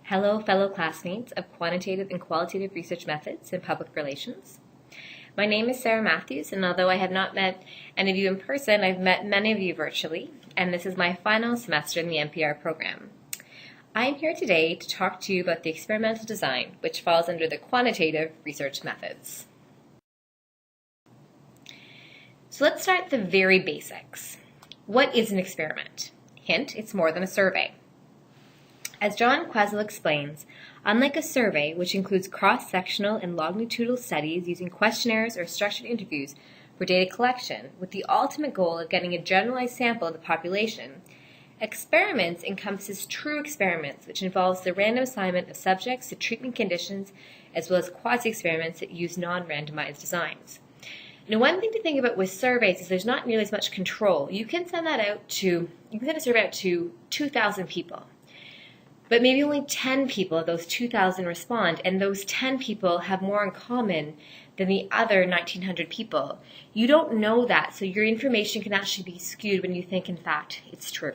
Hello, fellow classmates of Quantitative and Qualitative Research Methods in Public Relations. My name is Sarah Matthews, and although I have not met any of you in person, I've met many of you virtually, and this is my final semester in the MPR program. I am here today to talk to you about the experimental design, which falls under the quantitative research methods. So let's start at the very basics. What is an experiment? Hint, it's more than a survey. As John Quasel explains, unlike a survey, which includes cross-sectional and longitudinal studies using questionnaires or structured interviews for data collection, with the ultimate goal of getting a generalized sample of the population, experiments encompasses true experiments, which involves the random assignment of subjects to treatment conditions, as well as quasi-experiments that use non-randomized designs. Now, one thing to think about with surveys is there's not nearly as much control. You can send a survey out to 2,000 people. But maybe only 10 people of those 2,000 respond, and those 10 people have more in common than the other 1,900 people. You don't know that, so your information can actually be skewed when you think, in fact, it's true.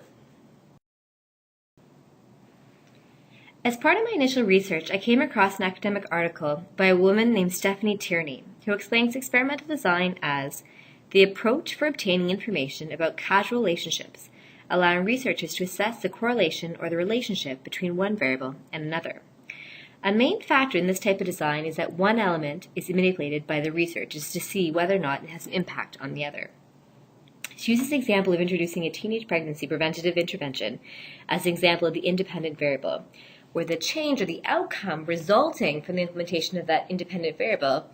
As part of my initial research, I came across an academic article by a woman named Stephanie Tierney, who explains experimental design as the approach for obtaining information about causal relationships, allowing researchers to assess the correlation or the relationship between one variable and another. A main factor in this type of design is that one element is manipulated by the researchers to see whether or not it has an impact on the other. She uses the example of introducing a teenage pregnancy preventative intervention as an example of the independent variable, where the change or the outcome resulting from the implementation of that independent variable,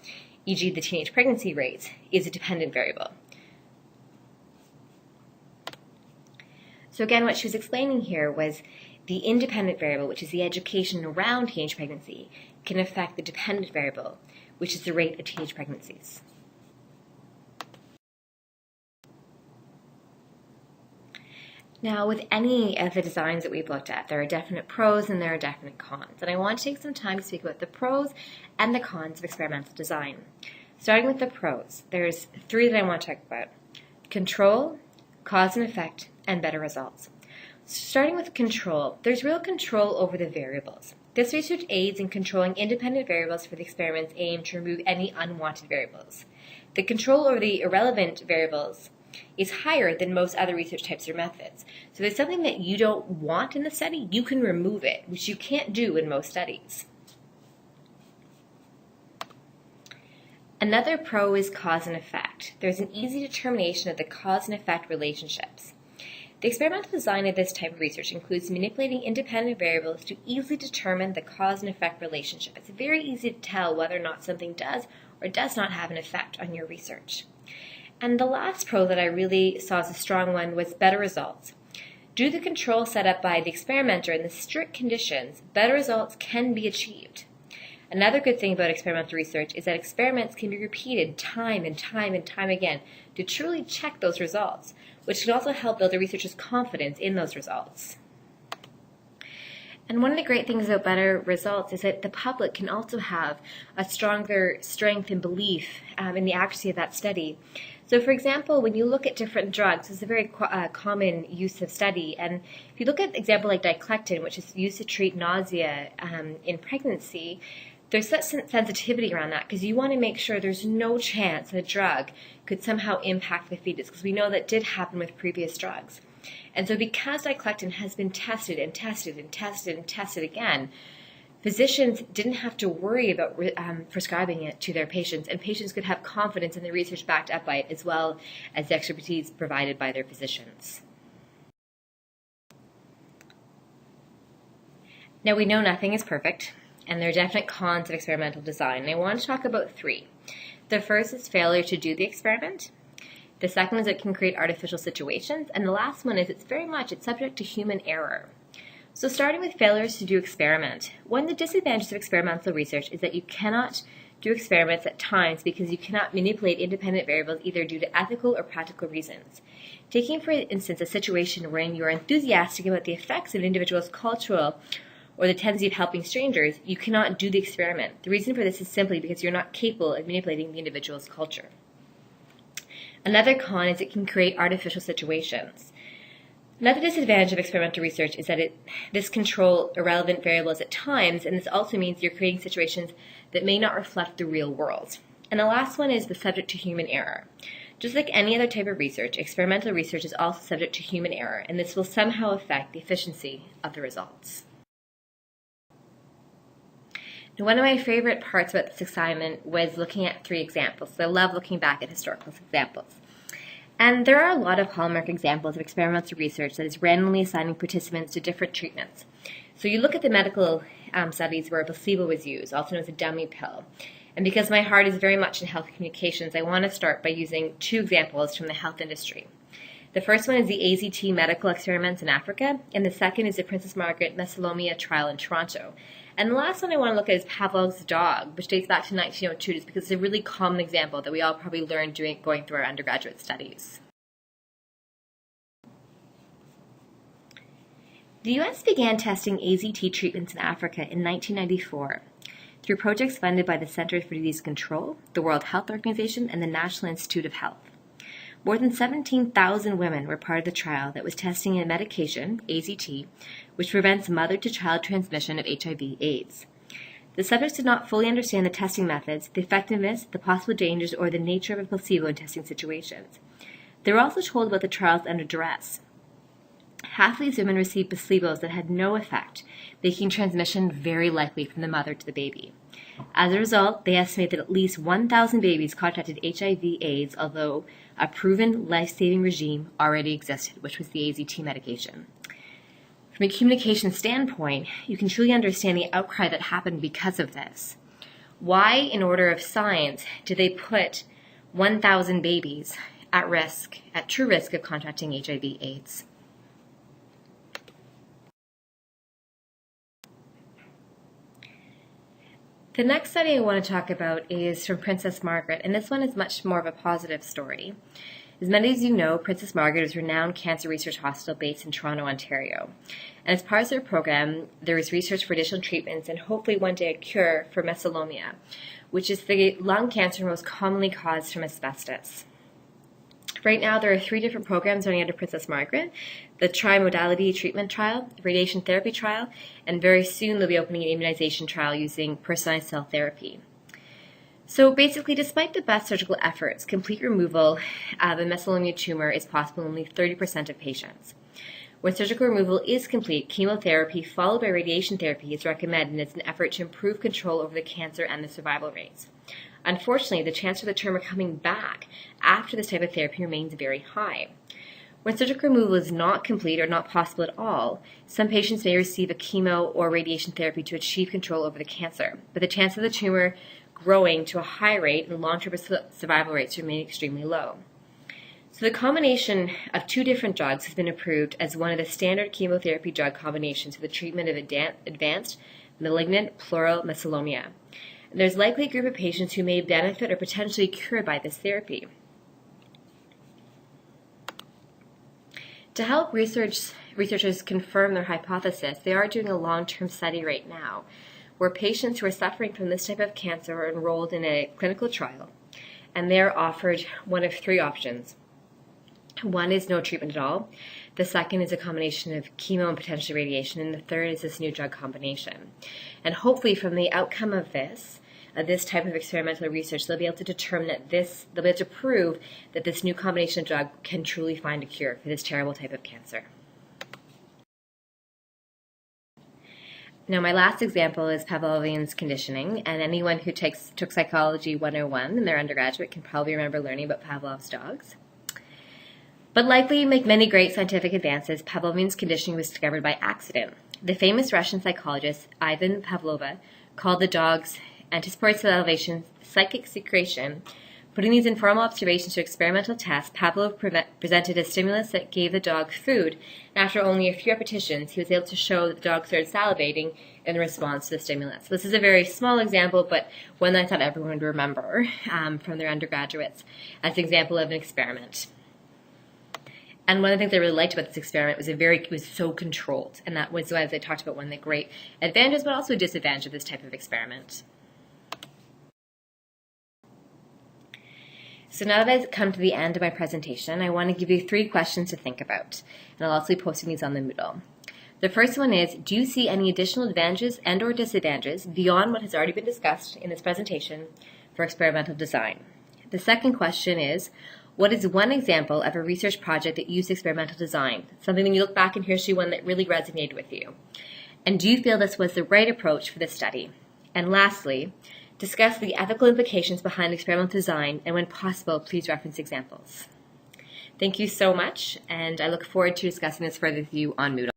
e.g. the teenage pregnancy rate, is a dependent variable. So again, what she was explaining here was the independent variable, which is the education around teenage pregnancy, can affect the dependent variable, which is the rate of teenage pregnancies. Now, with any of the designs that we've looked at, there are definite pros and there are definite cons. And I want to take some time to speak about the pros and the cons of experimental design. Starting with the pros, there's three that I want to talk about: control, cause and effect, and better results. Starting with control, there's real control over the variables. This research aids in controlling independent variables for the experiments aimed to remove any unwanted variables. The control over the irrelevant variables is higher than most other research types or methods. So if there's something that you don't want in the study, you can remove it, which you can't do in most studies. Another pro is cause and effect. There's an easy determination of the cause and effect relationships. The experimental design of this type of research includes manipulating independent variables to easily determine the cause and effect relationship. It's very easy to tell whether or not something does or does not have an effect on your research. And the last pro that I really saw as a strong one was better results. Due to the control set up by the experimenter and the strict conditions, better results can be achieved. Another good thing about experimental research is that experiments can be repeated time and time again to truly check those results, which can also help build the researcher's confidence in those results. And one of the great things about better results is that the public can also have a stronger strength and belief in the accuracy of that study. So for example, when you look at different drugs, it's a very common use of study. And if you look at an example like diclectin, which is used to treat nausea in pregnancy, there's such sensitivity around that because you want to make sure there's no chance that a drug could somehow impact the fetus, because we know that did happen with previous drugs. And so because diclectin has been tested and tested and tested and tested again, physicians didn't have to worry about prescribing it to their patients, and patients could have confidence in the research backed up by it, as well as the expertise provided by their physicians. Now, we know nothing is perfect, and there are definite cons of experimental design, and I want to talk about three. The first is failure to do the experiment. The second is it can create artificial situations, and the last one is it's subject to human error. So starting with failures to do experiment, one of the disadvantages of experimental research is that you cannot do experiments at times because you cannot manipulate independent variables either due to ethical or practical reasons. Taking, for instance, a situation wherein you are enthusiastic about the effects of an individual's cultural or the tendency of helping strangers, you cannot do the experiment. The reason for this is simply because you're not capable of manipulating the individual's culture. Another con is it can create artificial situations. Another disadvantage of experimental research is that this control irrelevant variables at times, and this also means you're creating situations that may not reflect the real world. And the last one is the subject to human error. Just like any other type of research, experimental research is also subject to human error, and this will somehow affect the efficiency of the results. Now, one of my favorite parts about this assignment was looking at 3 examples. So I love looking back at historical examples. And there are a lot of hallmark examples of experimental research that is randomly assigning participants to different treatments. So you look at the medical studies where a placebo was used, also known as a dummy pill. And because my heart is very much in health communications, I want to start by using 2 examples from the health industry. The first one is the AZT medical experiments in Africa, and the second is the Princess Margaret mesothelioma trial in Toronto. And the last one I want to look at is Pavlov's dog, which dates back to 1902, just because it's a really common example that we all probably learned going through our undergraduate studies. The U.S. began testing AZT treatments in Africa in 1994 through projects funded by the Centers for Disease Control, the World Health Organization, and the National Institute of Health. More than 17,000 women were part of the trial that was testing a medication, AZT, which prevents mother-to-child transmission of HIV/AIDS. The subjects did not fully understand the testing methods, the effectiveness, the possible dangers, or the nature of a placebo in testing situations. They were also told about the trials under duress. Half these women received placebos that had no effect, making transmission very likely from the mother to the baby. As a result, they estimate that at least 1,000 babies contracted HIV/AIDS, although a proven life-saving regime already existed, which was the AZT medication. From a communication standpoint, you can truly understand the outcry that happened because of this. Why, in order of science, did they put 1,000 babies at true risk of contracting HIV/AIDS? The next study I want to talk about is from Princess Margaret, and this one is much more of a positive story. As many of you know, Princess Margaret is a renowned cancer research hospital based in Toronto, Ontario. And as part of their program, there is research for additional treatments and hopefully one day a cure for mesothelioma, which is the lung cancer most commonly caused from asbestos. Right now, there are 3 different programs running under Princess Margaret: the tri-modality treatment trial, the radiation therapy trial, and very soon they'll be opening an immunization trial using personalized cell therapy. So basically, despite the best surgical efforts, complete removal of a mesothelioma tumor is possible in only 30% of patients. When surgical removal is complete, chemotherapy followed by radiation therapy is recommended as an effort to improve control over the cancer and the survival rates. Unfortunately, the chance for the tumor coming back after this type of therapy remains very high. When surgical removal is not complete or not possible at all, some patients may receive a chemo or radiation therapy to achieve control over the cancer, but the chance of the tumor growing to a high rate and long-term survival rates remain extremely low. So the combination of 2 different drugs has been approved as one of the standard chemotherapy drug combinations for the treatment of advanced malignant pleural mesothelioma. There's likely a group of patients who may benefit or potentially cured by this therapy. To help researchers confirm their hypothesis, they are doing a long-term study right now where patients who are suffering from this type of cancer are enrolled in a clinical trial, and they are offered one of 3 options. One is no treatment at all. The second is a combination of chemo and potentially radiation, and the third is this new drug combination. And hopefully from the outcome of this type of experimental research, they'll be able to determine that they'll be able to prove that this new combination of drug can truly find a cure for this terrible type of cancer. Now, my last example is Pavlovian's conditioning, and anyone who took Psychology 101 in their undergraduate can probably remember learning about Pavlov's dogs. But likely make many great scientific advances, Pavlovian's conditioning was discovered by accident. The famous Russian psychologist Ivan Pavlova called the dog's anticipatory salivation psychic secretion. Putting these informal observations to experimental tests, Pavlov presented a stimulus that gave the dog food, and after only a few repetitions, he was able to show that the dog started salivating in response to the stimulus. This is a very small example, but one that I thought everyone would remember from their undergraduates as an example of an experiment. And one of the things I really liked about this experiment was it was so controlled, and that was, as I talked about, one of the great advantages, but also a disadvantage of this type of experiment. So now that I've come to the end of my presentation, I want to give you 3 questions to think about, and I'll also be posting these on the Moodle. The first one is, do you see any additional advantages and or disadvantages beyond what has already been discussed in this presentation for experimental design? The second question is, what is one example of a research project that used experimental design? Something that you look back in history, one that really resonated with you. And do you feel this was the right approach for this study? And lastly, discuss the ethical implications behind experimental design, and when possible, please reference examples. Thank you so much, and I look forward to discussing this further with you on Moodle.